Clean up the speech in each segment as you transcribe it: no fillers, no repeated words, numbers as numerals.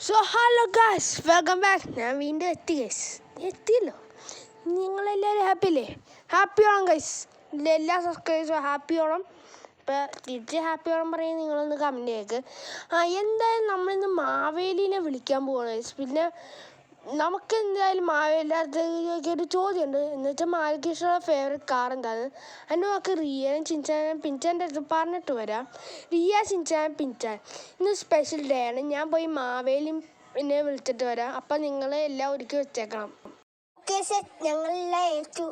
So hello guys, welcome back. ഞാൻ വീണ്ടും എത്തിയല്ലോ. നിങ്ങളെല്ലാവരും ഹാപ്പി അല്ലേ? Happy Onam guys. എല്ലാ സബ്സ്ക്രൈബേഴ്സും ഹാപ്പി ഓണം. ഇപ്പോൾ തിരിച്ച് ഹാപ്പി ഓണം പറയുന്നത് നിങ്ങളൊന്ന് കമൻറ്റ് ചെയ്യേക്ക്. എന്തായാലും നമ്മളിന്ന് മാവേലിനെ വിളിക്കാൻ പോവാണ് ഗൈസ്. പിന്നെ നമുക്ക് എന്തായാലും മാവേലിൻ്റെ ഒരു ചോദ്യമുണ്ട്. എന്ന് വെച്ചാൽ മാവേലിക്ക് ഇഷ്ടമുള്ള ഫേവറേറ്റ് കാർ എന്താണ്? അതിന് നമുക്ക് റിയനും ചിൻചാനും പിൻചാൻ്റെ അടുത്ത് പറഞ്ഞിട്ട് വരാം. റിയ, ചിൻചാൻ, പിൻചാൻ ഇന്ന് സ്പെഷ്യൽ ഡേ ആണ്. ഞാൻ പോയി മാവേലിയും പിന്നെ വിളിച്ചിട്ട് വരാം. അപ്പം നിങ്ങൾ എല്ലാം ഒരുക്കി വെച്ചേക്കണം. ഓക്കെ സാർ, ഞങ്ങളെല്ലാം ഏറ്റു.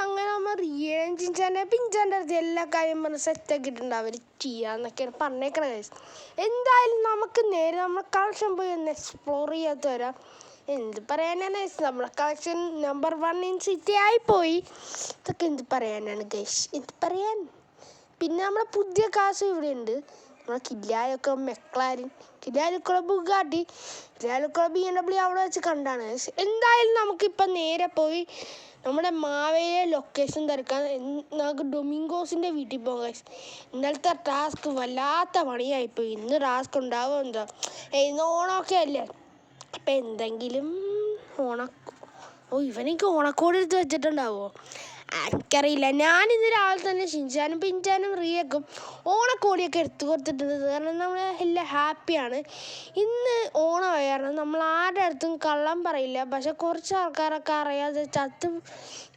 അങ്ങനെ നമ്മൾ റിയനും ചിൻചാൻ്റെ പിൻചാൻ്റെ അടുത്ത് എല്ലാ കാര്യം പറഞ്ഞ് സെറ്റാക്കിയിട്ടുണ്ട്. അവർ ചെയ്യാന്നൊക്കെയാണ് പറഞ്ഞേക്കണ ഗൈസ്. എന്തായാലും നമുക്ക് നേരെ നമ്മൾ കളക്ഷൻ പോയി ഒന്ന് എക്സ്പ്ലോർ ചെയ്യാത്ത വരാം. എന്ത് പറയാനാണ് ഗൈസ്, നമ്മളെ കളക്ഷൻ നമ്പർ 1 ഇൻ സിറ്റി ആയിപ്പോയി. ഇതൊക്കെ എന്ത് പറയാനാണ് ഗൈസ്, എന്ത് പറയാൻ. പിന്നെ നമ്മുടെ പുതിയ കാസ് ഇവിടെ ഉണ്ട്. നമ്മളെ കില്ലാലൊക്കെ മെക്ലാരിൻ, കില്ലാലൊക്കെ ബുഗാട്ടി, കില്ലാലൊക്കെ BMW അവിടെ വെച്ച് കണ്ടാണ് ഗൈസ്. എന്തായാലും നമുക്കിപ്പം നേരെ പോയി നമ്മുടെ മാവേലിയെ ലൊക്കേഷൻ തിരക്കാൻ നമുക്ക് ഡൊമിങ്കോസിൻ്റെ വീട്ടിൽ പോകാം ഗൈസ്. ഇന്നലത്തെ ടാസ്ക് വല്ലാത്ത പണിയായിപ്പോയി. ഇന്ന് ടാസ്ക് ഉണ്ടാവുമോ എന്തോ. ഇന്ന് ഓണമൊക്കെ അല്ലേ, അപ്പം എന്തെങ്കിലും ഇവനെനിക്ക് ഓണക്കോട് എടുത്ത് വെച്ചിട്ടുണ്ടാവുമോ എനിക്കറിയില്ല. ഞാനിന്ന് രാവിലെ തന്നെ ഷിൻചാനും പിൻചാനും റിയക്കും ഓണക്കോടിയൊക്കെ എടുത്തു കൊടുത്തിട്ടുണ്ട്. കാരണം നമ്മൾ എല്ലാം ഹാപ്പിയാണ്. ഇന്ന് ഓണമായിരുന്നു. നമ്മൾ ആരുടെ അടുത്തും കള്ളം പറയില്ല. പക്ഷെ കുറച്ച് ആൾക്കാരൊക്കെ അറിയാതെ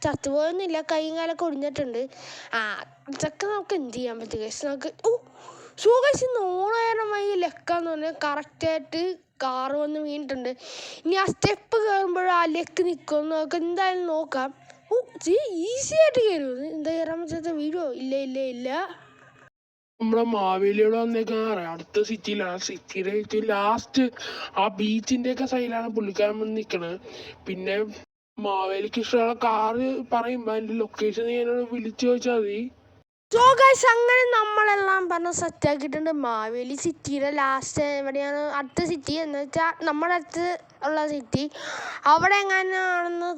ചത്തുപോയൊന്നുമില്ല, കൈയും കാലൊക്കെ ഒടിഞ്ഞിട്ടുണ്ട്. ഇതൊക്കെ നമുക്ക് എന്ത് ചെയ്യാൻ പറ്റും ഗൈസ്. നമുക്ക് സുഖേഷ് ഇന്ന് ഓണമായിരുന്നമായി ലെക്കാന്ന് പറഞ്ഞാൽ കറക്റ്റായിട്ട് കാറ് വന്ന് വീണിട്ടുണ്ട്. ഇനി ആ സ്റ്റെപ്പ് കയറുമ്പോഴും ആ ലെക്ക് നിൽക്കും. നമുക്ക് എന്തായാലും നോക്കാം. ഈസി ആയിട്ട് കയറും. എന്താ കയറാൻ പറ്റാത്ത വീഴോ? ഇല്ല. നമ്മളെ മാവേലിയോട് വന്നേക്കാൻ അടുത്ത സിറ്റിയിലാണ്. സിറ്റിയുടെ ലാസ്റ്റ് ആ ബീച്ചിന്റെ ഒക്കെ സൈഡിലാണ് പുള്ളിക്കാരൻ വന്ന് നിൽക്കണത്. പിന്നെ മാവേലിക്ക് ഇഷ്ടമുള്ള കാറ് പറയുമ്പോ അതിന്റെ ലൊക്കേഷൻ ഞാനോട് വിളിച്ചു ചോദിച്ചാൽ മതി. സോ ഗൈസ്, അങ്ങനെ നമ്മളെല്ലാം പറഞ്ഞ് സെറ്റാക്കിയിട്ടുണ്ട്. മാവേലി സിറ്റിയുടെ ലാസ്റ്റ് എവിടെയാണ് അടുത്ത സിറ്റി എന്ന് വെച്ചാൽ നമ്മുടെ അടുത്ത് ഉള്ള സിറ്റി. അവിടെ എങ്ങനെയാണെന്ന്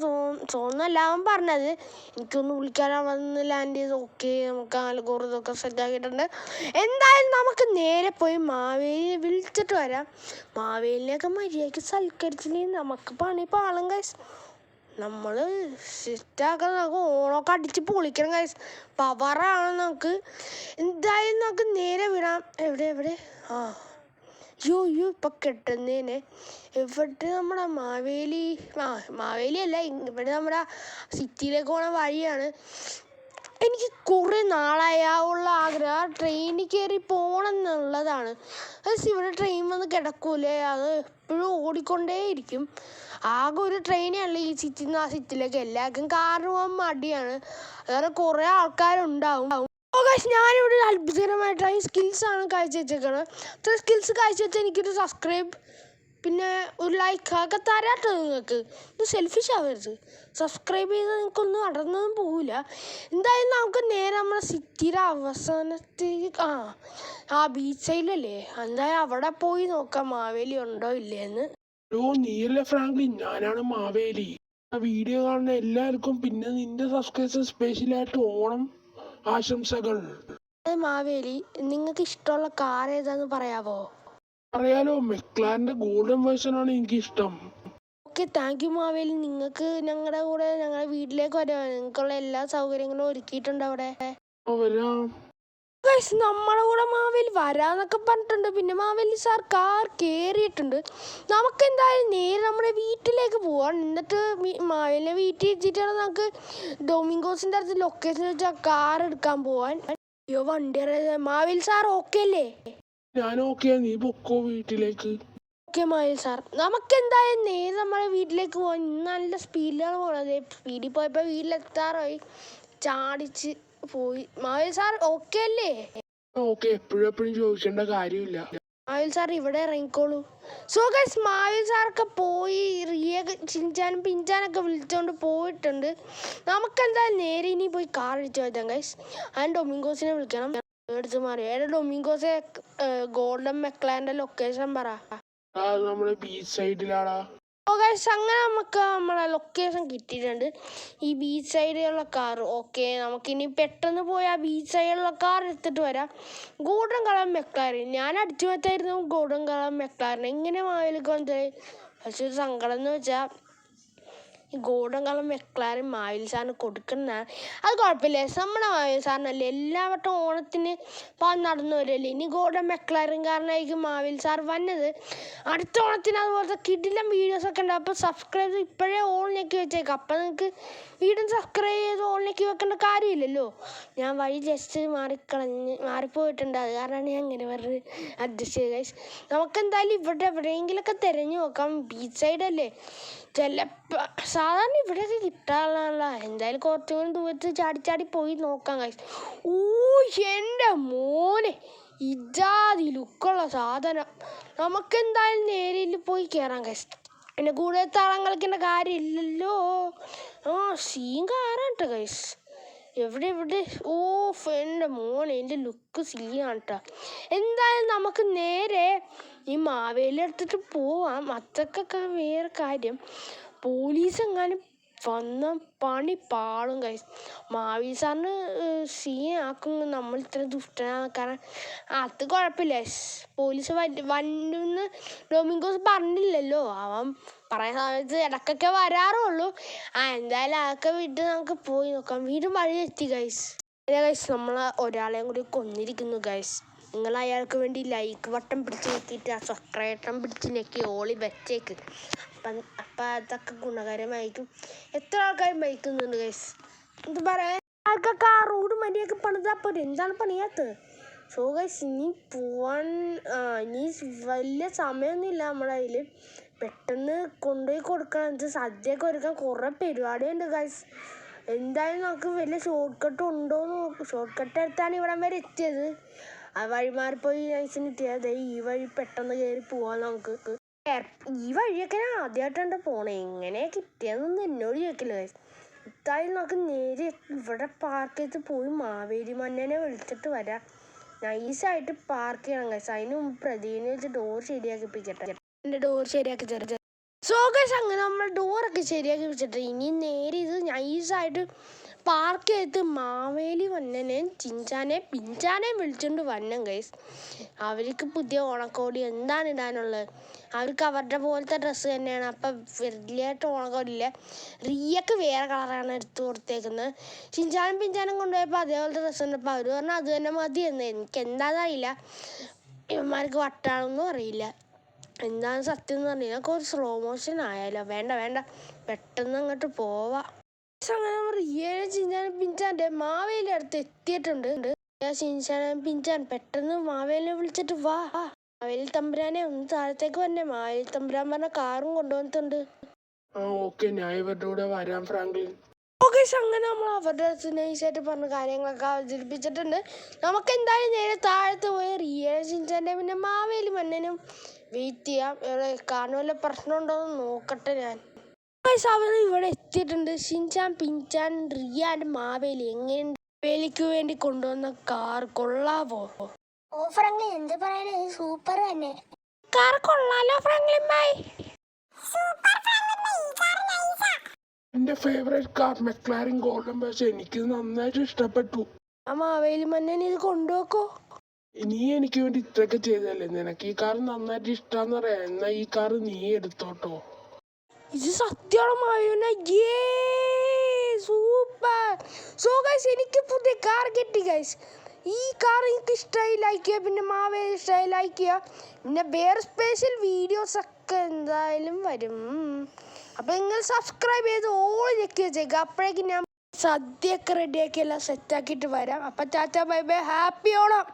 തോന്നുന്നല്ല അവൻ പറഞ്ഞത്. എനിക്കൊന്ന് വിളിക്കാനാ വന്ന് ലാൻഡ് ചെയ്ത്. ഓക്കെ, നമുക്ക് ആൽഗോറിതൊക്കെ സെറ്റാക്കിയിട്ടുണ്ട്. എന്തായാലും നമുക്ക് നേരെ പോയി മാവേലിനെ വിളിച്ചിട്ട് വരാം. മാവേലിനെയൊക്കെ മര്യാദയ്ക്ക് സൽക്കരിച്ചില്ലെങ്കിൽ നമുക്ക് പണി പാളും ഗൈസ്. നമ്മൾ സെറ്റാക്കാൻ നമുക്ക് ഓണമൊക്കെ അടിച്ച് പൊളിക്കണം ഗൈസ്. പവറാണ് നമുക്ക്. എന്തായാലും നമുക്ക് നേരെ വിടാം. എവിടെ ഇപ്പം കെട്ടുന്നതിന് ഇവിടെ നമ്മുടെ മാവേലി അല്ല, ഇവിടെ നമ്മുടെ സിറ്റിയിലേക്ക് പോണ വഴിയാണ്. എനിക്ക് കുറേ നാളായുള്ള ആഗ്രഹം ട്രെയിനിൽ കയറി പോകണം എന്നുള്ളതാണ്. ഇവിടെ ട്രെയിൻ വന്ന് കിടക്കൂലേ, അത് എപ്പോഴും ഓടിക്കൊണ്ടേയിരിക്കും. ആകെ ഒരു ട്രെയിനേ ഉള്ളൂ ഈ സിറ്റിയിൽ നിന്ന് ആ സിറ്റിയിലേക്ക്. എല്ലാവർക്കും കാറിന് പോകാൻ മടിയാണ്. വേറെ കുറേ ആൾക്കാരുണ്ടാവും. ഞാനിവിടെ ഒരു അത്ഭുതകരമായിട്ട് സ്കിൽസാണ് കാഴ്ചവെച്ചേക്കുന്നത്. അത്ര സ്കിൽസ് കാഴ്ചവെച്ചാൽ എനിക്കൊരു സബ്സ്ക്രൈബ് പിന്നെ ഒരു ലൈക്ക് ഒക്കെ തരാട്ടോ. നിങ്ങൾക്ക് ഇത് സെൽഫിഷ് ആവരുത്. സബ്സ്ക്രൈബ് ചെയ്ത് നിങ്ങൾക്കൊന്നും നടന്നൊന്നും പോവില്ല. എന്തായാലും നമുക്ക് നേരെ നമ്മുടെ സിറ്റിയുടെ അവസാനത്തേക്ക് ആ ബീച്ച് സൈഡിലല്ലേ, എന്തായാലും അവിടെ പോയി നോക്കാം മാവേലി ഉണ്ടോ ഇല്ലേന്ന്. നീയല്ലേ ഫ്രാങ്ക്ലിൻ, ഞാനാണ് മാവേലി. ആ വീഡിയോ കാണുന്ന എല്ലാവർക്കും പിന്നെ നിന്റെ സബ്സ്ക്രൈബേഴ്സ് സ്പെഷ്യലായിട്ട് ഓണം ആശംസകൾ. മാവേലി, നിങ്ങൾക്ക് ഇഷ്ടമുള്ള കാർ ഏതാന്ന് പറയാവോ? അറിയാലോ, മെക്ലാറിന്റെ ഗോൾഡൻ വേർഷൻ ആണ് എനിക്ക് ഇഷ്ടം. Okay, thank you Maveli. നിങ്ങൾക്ക് ഞങ്ങളുടെ കൂടെ ഞങ്ങളുടെ വീട്ടിലേക്ക് വരാം. നിങ്ങൾക്കുള്ള എല്ലാ സൗകര്യങ്ങളും ഒരുക്കിയിട്ടുണ്ട് അവിടെ. നമ്മുടെ കൂടെ മാവേലി വരാന്നൊക്കെ പറഞ്ഞിട്ടുണ്ട്. പിന്നെ മാവേലി സാർ കാർ കയറിയിട്ടുണ്ട്. നമുക്ക് എന്തായാലും നേരെ നമ്മുടെ വീട്ടിലേക്ക് പോവാം. എന്നിട്ട് മാവേലിനെ വീട്ടിൽ എത്തിയിട്ടാണ് നമുക്ക് ഡൊമിങ്കോസിൻ്റെ അടുത്ത് ലൊക്കേഷൻ വെച്ചാൽ കാർ എടുക്കാൻ പോവാൻ. അയ്യോ, വണ്ടി മാവേലി സാർ ഓക്കെ അല്ലേ? ഞാൻ ഓക്കെ, നീ പൊക്കോ വീട്ടിലേക്ക്. ഓക്കെ മാവേലി സാർ, നമുക്ക് എന്തായാലും നേരെ നമ്മുടെ വീട്ടിലേക്ക് പോവാം. നല്ല സ്പീഡിലാണ് പോണത്. സ്പീഡിൽ പോയപ്പോൾ വീട്ടിലെത്താറായി. ചാടിച്ച് പോയി. മാവേലി സാർ ഓക്കെ അല്ലേ? ഓക്കെ, എപ്പോഴും ചോദിക്കേണ്ട കാര്യമില്ല. മാവേലി സാർ ഇവിടെ ഇറങ്ങിക്കോളൂ. സോ ഗൈസ്, മാവേലി സാറൊക്കെ പോയി. റിയ, ചിൻചാനും പിൻചാനൊക്കെ വിളിച്ചുകൊണ്ട് പോയിട്ടുണ്ട്. നമുക്കെന്തായാലും നേരെ ഇനി പോയി കാർ അടിച്ചു വെച്ചാൽ ഗൈസ്. ഞാൻ ഡൊമിങ്കോസിനെ വിളിക്കണം. എടുത്ത് മാറി ഡൊമിങ്കോസെ ഗോൾഡൻ മെക്ലാറിന്റെ ലൊക്കേഷൻ പറ. നമ്മുടെ ബീച്ച് സൈഡിലാടാ. അങ്ങനെ നമുക്ക് നമ്മളെ ലൊക്കേഷൻ കിട്ടിയിട്ടുണ്ട്. ഈ ബീച്ച് സൈഡിലുള്ള കാർ. ഓക്കെ, നമുക്കിനി പെട്ടെന്ന് പോയി ആ ബീച്ച് സൈഡിലുള്ള കാർ എടുത്തിട്ട് വരാം. ഗോൾഡൻ കളർ മെക്ലാരൻ ഞാൻ അടിച്ചു മാറ്റായിരുന്നു. ഗോൾഡൻ കളർ മെക്ലാരൻ എങ്ങനെ മാവേലിക്ക് വന്നത്? പക്ഷെ ഒരു സങ്കടം എന്ന് വെച്ചാൽ ഈ ഗോൾഡൻ കളർ മെക്ലാരൻ മാവേലി സാറിന് കൊടുക്കുന്നതാണ്. അത് കുഴപ്പമില്ല, നമ്മുടെ മാവേലി സാറിനല്ലേ എല്ലാ വട്ടം ഓണത്തിന് നടന്നു വരുമല്ലേ. ഇനി ഗോൾഡൻ മെക്ലാരൻ കാരനായിരിക്കും മാവേലി സാർ വന്നത്. അടുത്ത ഓണത്തിന് അതുപോലത്തെ കിടിലം വീഡിയോസൊക്കെ ഉണ്ട്. അപ്പോൾ സബ്സ്ക്രൈബ് ഇപ്പോഴേ ഓണിലേക്ക് വെച്ചേക്കാം. അപ്പം നിങ്ങൾക്ക് വീണ്ടും സബ്സ്ക്രൈബ് ചെയ്ത് ഓണിലേക്ക് വെക്കേണ്ട കാര്യമില്ലല്ലോ. ഞാൻ വഴി ജസ്റ്റ് മാറിപ്പോയിട്ടുണ്ട്. അത് കാരണമാണ് ഞാൻ ഇങ്ങനെ പറഞ്ഞത് അഡ്ജസ്റ്റ് ചെയ്ത് ഗൈസ്. നമുക്കെന്തായാലും ഇവിടെ എവിടെയെങ്കിലുമൊക്കെ തിരഞ്ഞു നോക്കാം. ബീച്ച് സൈഡല്ലേ, ചിലപ്പോൾ സാധാരണ ഇവിടെയൊക്കെ കിട്ടാനുള്ള. എന്തായാലും കുറച്ചും കൂടി ദൂരത്ത് ചാടി പോയി നോക്കാം ഗൈസ്. ഓ എൻ്റെ മോനെ, ഇജാതി ലുക്കുള്ള സാധനം. നമുക്കെന്തായാലും നേരിൽ പോയി കയറാം ഗൈസ്. പിന്നെ കൂടുതൽ താളം കളിക്കേണ്ട കാര്യമില്ലല്ലോ. സീൻ കാറാണ് കേട്ടോ ഗൈസ്. എവിടെ എൻ്റെ മോനെ, എൻ്റെ ലുക്ക് സീനാണ് കേട്ടോ. എന്തായാലും നമുക്ക് നേരെ ഈ മാവേലി എടുത്തിട്ട് പോവാം. അതൊക്കെ വേറെ കാര്യം. പോലീസ് എങ്ങാനും വന്ന പണി പാളും ഗൈസ്. മാവേലി സാറിന് സീനാക്കും നമ്മൾ ഇത്ര ദുഷ്ടനാണ്. കാരണം അത് കുഴപ്പമില്ല. പോലീസ് വന്നെന്ന് ഡൊമിങ്കോസ് പറഞ്ഞില്ലല്ലോ. അവൻ പറയാൻ സമയത്ത് ഇടയ്ക്കൊക്കെ വരാറുള്ളൂ. എന്തായാലും അതൊക്കെ വിട്ട് നമുക്ക് പോയി നോക്കാം. വീണ്ടും വഴി എത്തി ഗൈസ്. നമ്മൾ ഒരാളെയും കൂടി കൊന്നിരിക്കുന്നു ഗൈസ്. നിങ്ങൾ അയാൾക്ക് വേണ്ടി ലൈക്ക് ബട്ടൺ പിടിച്ച് നോക്കിയിട്ട് ആ സബ്സ്ക്രൈബ് ബട്ടൺ പിടിച്ച് ഞെക്കി ഓളി വെച്ചേക്ക്. അപ്പം അതൊക്കെ ഗുണകരമായിരിക്കും. എത്ര ആൾക്കാർ മരിക്കുന്നുണ്ട് ഗൈസ്. എന്ത് പറയാൻ, ആൾക്കൊക്കെ ആ റോഡ് മര്യാദക്ക് പണിതാപ്പോൾ എന്താണ് പണിയാത്തത്? സോ ഗൈസ്, ഇനി പോവാൻ ഇനി വലിയ സമയമൊന്നുമില്ല നമ്മുടെ കയ്യിൽ. പെട്ടെന്ന് കൊണ്ടുപോയി കൊടുക്കണം. ഇത് സദ്യയൊക്കെ ഒരുക്കാൻ കുറേ പരിപാടിയുണ്ട് ഗൈസ്. എന്തായാലും നമുക്ക് വലിയ ഷോർട്ട് കട്ട് ഉണ്ടോ എന്ന് നോക്കും. ഷോർട്ട് കട്ട് എടുത്താണ് ഇവിടം വരെ എത്തിയത്. ആ വഴി മാറിപ്പോയി നൈസിന് എത്തിയത്. ഈ വഴി പെട്ടെന്ന് കയറി പോവാൻ നമുക്ക്. ഈ വഴിയൊക്കെ ഞാൻ ആദ്യമായിട്ടുണ്ട് പോണേ. എങ്ങനെ കിട്ടിയതെന്നൊന്നും എന്നോട് ചോദിക്കില്ല ഗൈസ്. ഇത്തായാലും നമുക്ക് നേരെ ഇവിടെ പാർക്ക് ചെയ്ത് പോയി മാവേലി മന്നനെ വിളിച്ചിട്ട് വരാം. നൈസായിട്ട് പാർക്ക് ചെയ്യണം ഗൈസ്. അതിന് മുമ്പ് പ്രതിനെ വെച്ച് ഡോർ ശരിയാക്കിപ്പിക്കട്ടെ. എൻ്റെ ഡോർ ശരിയാക്കി തരാം. സോ ഗൈസ്, അങ്ങനെ നമ്മൾ ഡോറൊക്കെ ശരിയാക്കി വെച്ചിട്ട് ഇനി നേരെ ഇത് നൈസായിട്ട് പാർക്ക് ചെയ്ത് മാവേലി മന്നനെയും ചിഞ്ചാനെയും പിഞ്ചാനെയും വിളിച്ചുകൊണ്ട് വരണം ഗൈസ്. അവർക്ക് പുതിയ ഓണക്കോടി എന്താണ് ഇടാനുള്ളത്? അവർക്ക് അവരുടെ പോലത്തെ ഡ്രസ്സ് തന്നെയാണ്. അപ്പം വലിയായിട്ട് ഓണക്കോടിയില്ല. റിയക്ക് വേറെ കളറാണ് എടുത്തു കൊടുത്തേക്കുന്നത്. ചിഞ്ചാനും പിഞ്ചാനും കൊണ്ടുപോയപ്പോൾ അതേപോലത്തെ ഡ്രസ്സ് ഉണ്ട്. അപ്പോൾ അവർ പറഞ്ഞാൽ അത് തന്നെ മതി എന്ന്. എനിക്ക് എന്താണെന്ന് അറിയില്ല. ഇവന്മാർക്ക് വട്ടാണെന്നും അറിയില്ല. എന്താണ് സത്യം എന്ന് പറഞ്ഞാൽ കുറച്ച് സ്ലോ മോഷൻ ആയാലോ? വേണ്ട, പെട്ടെന്ന് അങ്ങോട്ട് പോവാം. അങ്ങനെ റിയയും ചിഞ്ചാനും പിഞ്ചാൻ്റെ മാവേലി അടുത്ത് എത്തിയിട്ടുണ്ട്. ചിഞ്ചാനും പിഞ്ചാൻ പെട്ടെന്ന് മാവേലിനെ വിളിച്ചിട്ട് വാ. മാവേലി തമ്പുരാനെ ഒന്ന് താഴത്തേക്ക് വന്നെ. മാവേലി തമ്പുരാൻ പറഞ്ഞ കാറും കൊണ്ടുവന്നിട്ടുണ്ട്. ഓക്കെ, ഞാൻ ഇവരുടെ കൂടെ വരാം ഫ്രാങ്ക്ലിൻ. ഓക്കെ, അങ്ങനെ നമ്മൾ അവരുടെ അടുത്ത് നൈസായിട്ട് പറഞ്ഞ കാര്യങ്ങളൊക്കെ അവതരിപ്പിച്ചിട്ടുണ്ട്. നമുക്ക് എന്തായാലും നേരെ താഴത്ത് പോയി റിയയും ചിഞ്ചാൻ്റെ പിന്നെ മാവേലി മന്നനും വെയിറ്റ് ചെയ്യാം. കാരണം വല്ല പ്രശ്നമുണ്ടോ എന്ന് നോക്കട്ടെ ഞാൻ. അവർ ഇവിടെ എത്തിയിട്ടുണ്ട്. ഷിൻചാൻ, പിഞ്ചാൻ, റിയ ആൻഡ് മാവേലി. എങ്ങനെയുണ്ട് മാവേലിക്ക് വേണ്ടി കൊണ്ടുവന്ന കാർ? കൊള്ളാവോ? ഓ ഫ്രാങ്ക്ലിൻ, എന്ത് പറയാനാ, സൂപ്പർ തന്നെ. കാർ കൊള്ളാലോ ഫ്രാങ്ക്ലിൻ ബൈ. എന്റെ ഫേവറേറ്റ് കാർ മെക്ലാരൻ ഗോൾഡൻ. പക്ഷെ എനിക്ക് നന്നായിട്ട് ഇഷ്ടപ്പെട്ടു. ആ മാവേലി മന്നൻ ഇത് കൊണ്ടുപോക്കോ. നീ എനിക്ക് വേണ്ടി ഇത്രയൊക്കെ ചെയ്തല്ലേ, നിനക്ക് ഈ കാർ നന്നായിട്ട് ഇഷ്ടാന്ന് പറയാം. എന്നാ ഈ കാർ നീ എടുത്തോട്ടോ. ഇത് സത്യമാണ്. സൂപ്പർ. സോ ഗൈസ്, എനിക്ക് പുതിയ കാർ കിട്ടി ഗൈസ്. ഈ കാർ എനിക്ക് ഇഷ്ടമായി, ലൈക്ക് ചെയ്യുക. പിന്നെ മാവേലി ഇഷ്ടമായി, ലൈക്ക് ചെയ്യുക. പിന്നെ വേറെ സ്പെഷ്യൽ വീഡിയോസൊക്കെ എന്തായാലും വരും. അപ്പം നിങ്ങൾ സബ്സ്ക്രൈബ് ചെയ്ത് ഓൾ ഞെക്കി വെച്ചേക്കുക. അപ്പോഴേക്കും ഞാൻ സദ്യയൊക്കെ റെഡിയാക്കി എല്ലാം സെറ്റാക്കിയിട്ട് വരാം. അപ്പം Tata bye bye, happy Onam.